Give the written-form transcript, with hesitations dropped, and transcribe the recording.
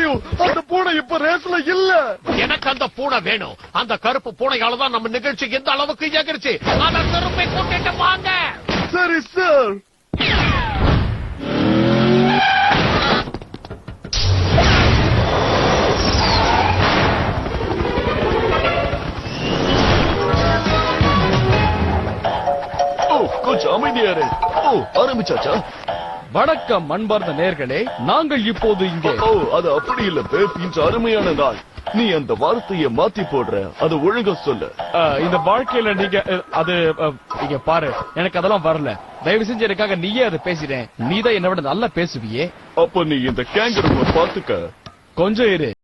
முடியும். அந்த பூனை இப்ப ரேஸ்ல இல்ல. எனக்கு அந்த பூனை வேணும். அந்த கருப்பு பூனையால தான் நம்ம நிகழ்ச்சி எந்த அளவுக்கு எகிருச்சு. அந்த கருப்பை கூட்டிட்டு வாங்க. சரி சார். கொஞ்சம் அமைதியாரு. ஆரம்பிச்சாச்சா? வணக்கம் அன்பார்ந்த நேயர்களே, நாங்கள் இப்போது இங்கே. அது அப்படி இல்ல பேப், இன்று அருமையான நாள். நீ அந்த வார்த்தையை மாத்தி போடுற, அது ஒழுங்கா சொல்லு. இந்த வாழ்க்கையில நீங்க அது இங்க பாரு, எனக்கு அதெல்லாம் வரல. தயவு செஞ்சு எனக்காக நீயே அதை பேசிட்டேன். நீதான் என்னை விட நல்லா பேசுவியே. அப்ப நீ இந்த கேங்கருவை பாத்துக்க. கொஞ்சம் இரு.